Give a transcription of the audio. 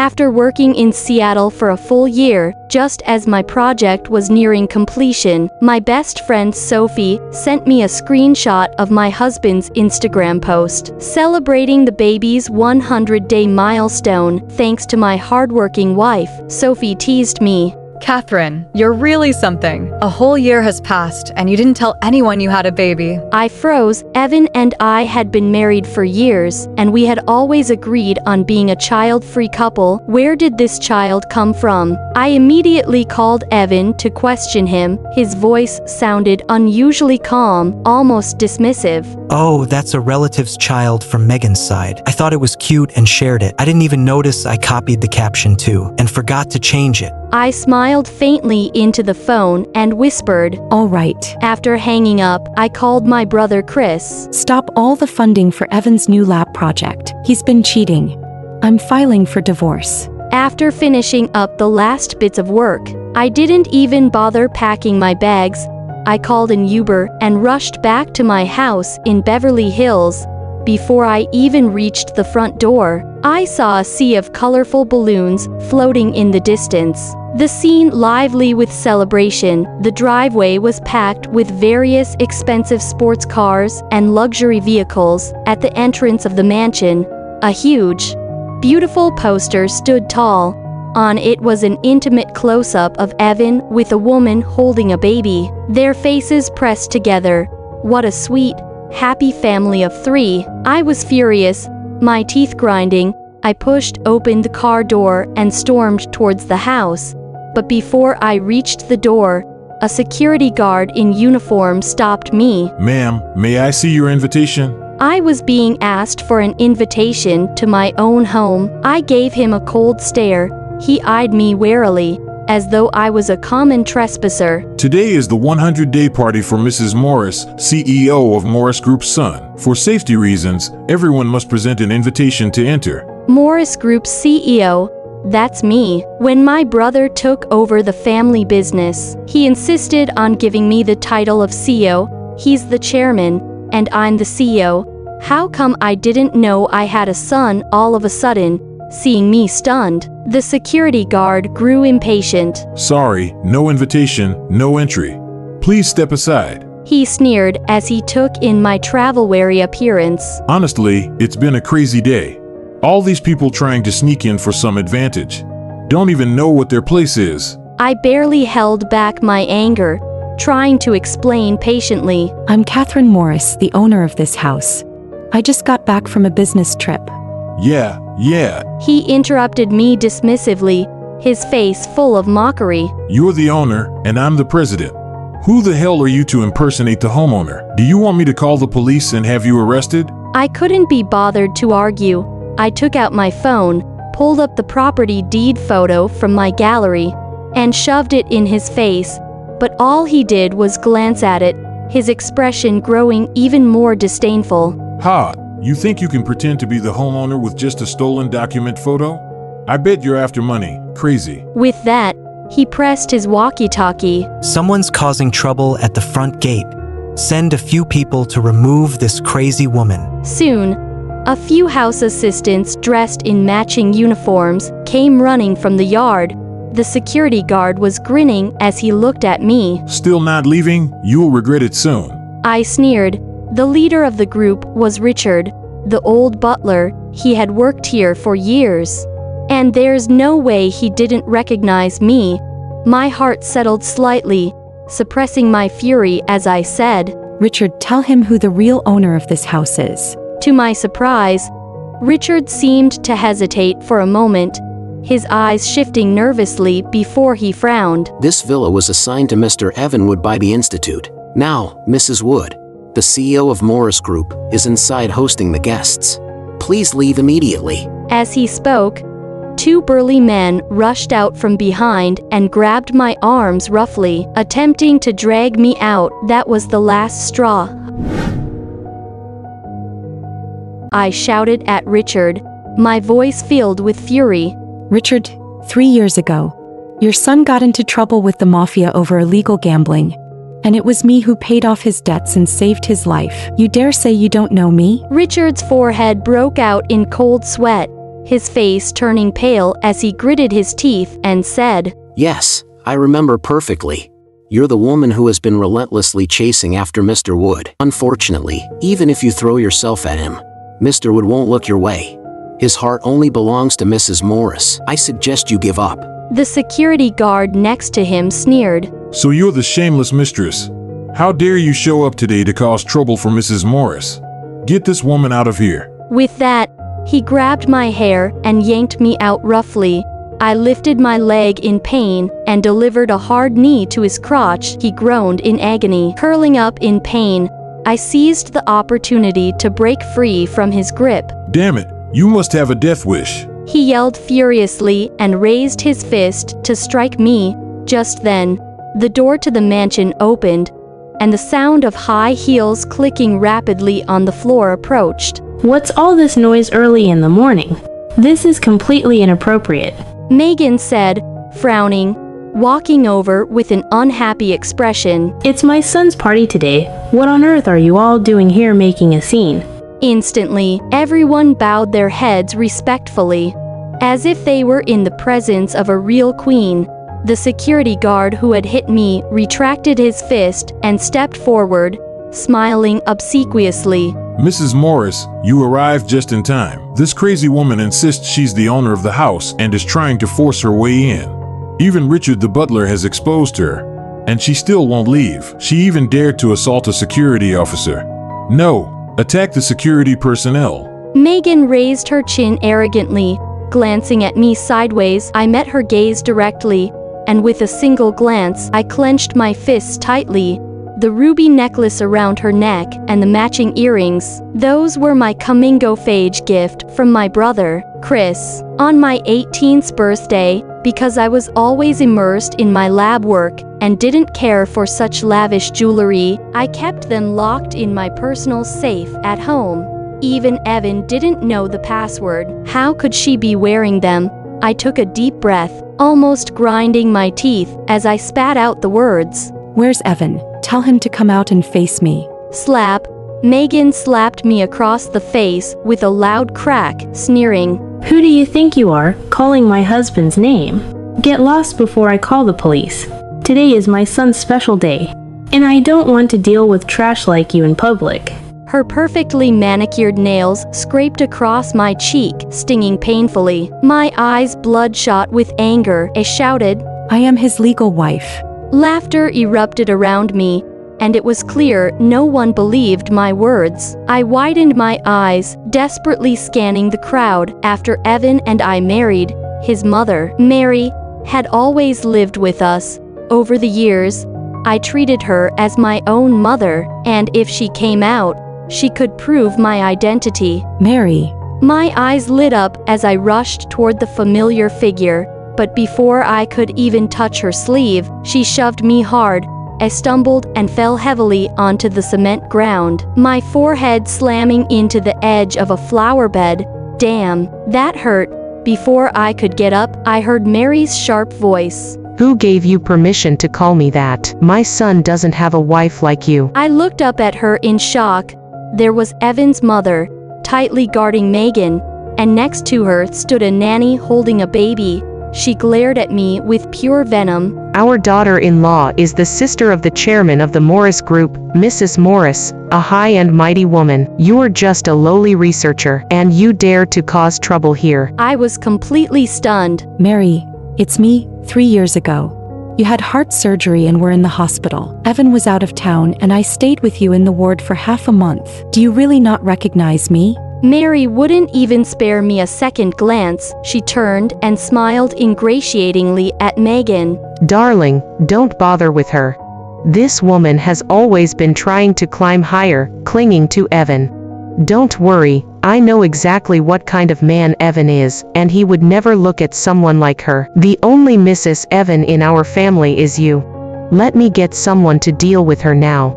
After working in Seattle for a full year, just as my project was nearing completion, my best friend Sophie sent me a screenshot of my husband's Instagram post, celebrating the baby's 100-day milestone. Thanks to my hardworking wife, Sophie teased me. Catherine, you're really something. A whole year has passed, and you didn't tell anyone you had a baby. I froze. Evan and I had been married for years, and we had always agreed on being a child-free couple. Where did this child come from? I immediately called Evan to question him. His voice sounded unusually calm, almost dismissive. Oh, that's a relative's child from Megan's side. I thought it was cute and shared it. I didn't even notice I copied the caption too, and forgot to change it. I smiled faintly into the phone and whispered, "All right." After hanging up, I called my brother Chris. "Stop all the funding for Evan's new lab project. He's been cheating. I'm filing for divorce." After finishing up the last bits of work, I didn't even bother packing my bags. I called an Uber and rushed back to my house in Beverly Hills. Before I even reached the front door, I saw a sea of colorful balloons floating in the distance. The scene lively with celebration. The driveway was packed with various expensive sports cars and luxury vehicles. At the entrance of the mansion, a huge, beautiful poster stood tall. On it was an intimate close-up of Evan with a woman holding a baby, their faces pressed together. What a sweet, happy family of three. I was furious, my teeth grinding. I pushed open the car door and stormed towards the house. But before I reached the door, a security guard in uniform stopped me. "Ma'am, may I see your invitation?" I was being asked for an invitation to my own home. I gave him a cold stare. He eyed me warily, as though I was a common trespasser. "Today is the 100-day party for Mrs. Morris, CEO of Morris Group's son. For safety reasons, everyone must present an invitation to enter." Morris Group's CEO? That's me. When my brother took over the family business, he insisted on giving me the title of CEO. He's the chairman, and I'm the CEO. How come I didn't know I had a son all of a sudden? Seeing me stunned, the security guard grew impatient. "Sorry, no invitation, no entry. Please step aside." He sneered as he took in my travel-weary appearance. "Honestly, it's been a crazy day. All these people trying to sneak in for some advantage. Don't even know what their place is." I barely held back my anger, trying to explain patiently. "I'm Catherine Morris, the owner of this house. I just got back from a business trip." Yeah. He interrupted me dismissively, his face full of mockery. "You're the owner, and I'm the president. Who the hell are you to impersonate the homeowner? Do you want me to call the police and have you arrested?" I couldn't be bothered to argue. I took out my phone, pulled up the property deed photo from my gallery, and shoved it in his face. But all he did was glance at it, his expression growing even more disdainful. "Ha! You think you can pretend to be the homeowner with just a stolen document photo? I bet you're after money. Crazy." With that, he pressed his walkie-talkie. "Someone's causing trouble at the front gate. Send a few people to remove this crazy woman." Soon, a few house assistants dressed in matching uniforms came running from the yard. The security guard was grinning as he looked at me. "Still not leaving? You'll regret it soon." I sneered. The leader of the group was Richard, the old butler. He had worked here for years. And there's no way he didn't recognize me. My heart settled slightly, suppressing my fury as I said, "Richard, tell him who the real owner of this house is." To my surprise, Richard seemed to hesitate for a moment, his eyes shifting nervously before he frowned. "This villa was assigned to Mr. Evan Wood by the Institute. Now, Mrs. Wood, the CEO of Morris Group, is inside hosting the guests. Please leave immediately." As he spoke, two burly men rushed out from behind and grabbed my arms roughly, attempting to drag me out. That was the last straw. I shouted at Richard, my voice filled with fury. "Richard, 3 years ago, your son got into trouble with the mafia over illegal gambling. And it was me who paid off his debts and saved his life. You dare say you don't know me?" Richard's forehead broke out in cold sweat. his face turning pale as he gritted his teeth and said, Yes, I remember perfectly. You're the woman who has been relentlessly chasing after Mr. Wood. Unfortunately, even if you throw yourself at him, Mr. Wood won't look your way. His heart only belongs to Mrs. Morris. I suggest you give up. The security guard next to him sneered. So you're the shameless mistress. How dare you show up today to cause trouble for Mrs. Morris? Get this woman out of here. With that, he grabbed my hair and yanked me out roughly. I lifted my leg in pain and delivered a hard knee to his crotch. He groaned in agony. Curling up in pain, I seized the opportunity to break free from his grip. Damn it, you must have a death wish. He yelled furiously and raised his fist to strike me. Just then, the door to the mansion opened, and the sound of high heels clicking rapidly on the floor approached. What's all this noise early in the morning? This is completely inappropriate. Megan said, frowning, walking over with an unhappy expression. It's my son's party today. What on earth are you all doing here making a scene? Instantly, everyone bowed their heads respectfully, as if they were in the presence of a real queen. The security guard who had hit me retracted his fist and stepped forward, smiling obsequiously. Mrs. Morris, you arrived just in time. This crazy woman insists she's the owner of the house and is trying to force her way in. Even Richard the butler has exposed her, and she still won't leave. She even dared to assault a security officer. No, attack the security personnel. Megan raised her chin arrogantly, glancing at me sideways. I met her gaze directly, and with a single glance, I clenched my fists tightly. The ruby necklace around her neck and the matching earrings, those were my coming-of-age gift from my brother, Chris, on my 18th birthday. Because I was always immersed in my lab work and didn't care for such lavish jewelry, I kept them locked in my personal safe at home. Even Evan didn't know the password. How could she be wearing them? I took a deep breath, almost grinding my teeth as I spat out the words. Where's Evan? Tell him to come out and face me. Slap. Megan slapped me across the face with a loud crack, sneering. Who do you think you are, calling my husband's name? Get lost before I call the police. Today is my son's special day, and I don't want to deal with trash like you in public. Her perfectly manicured nails scraped across my cheek, stinging painfully. My eyes bloodshot with anger, I shouted. I am his legal wife. Laughter erupted around me, and it was clear no one believed my words. I widened my eyes, desperately scanning the crowd. After Evan and I married, his mother, Mary, had always lived with us. Over the years, I treated her as my own mother, and if she came out, she could prove my identity. Mary. My eyes lit up as I rushed toward the familiar figure, but before I could even touch her sleeve, she shoved me hard. I stumbled and fell heavily onto the cement ground, my forehead slamming into the edge of a flower bed. Damn, that hurt. Before I could get up, I heard Mary's sharp voice. Who gave you permission to call me that? My son doesn't have a wife like you. I looked up at her in shock. There was Evan's mother, tightly guarding Megan, and next to her stood a nanny holding a baby. She glared at me with pure venom. Our daughter-in-law is the sister of the chairman of the Morris Group, Mrs. Morris, a high and mighty woman. You're just a lowly researcher, and you dare to cause trouble here. I was completely stunned. Mary, it's me, 3 years ago. You had heart surgery and were in the hospital. Evan was out of town and I stayed with you in the ward for half a month. Do you really not recognize me? Mary wouldn't even spare me a second glance. She turned and smiled ingratiatingly at Megan. Darling, don't bother with her. This woman has always been trying to climb higher, clinging to Evan. Don't worry, I know exactly what kind of man Evan is, and he would never look at someone like her. The only Mrs. Evan in our family is you. Let me get someone to deal with her now.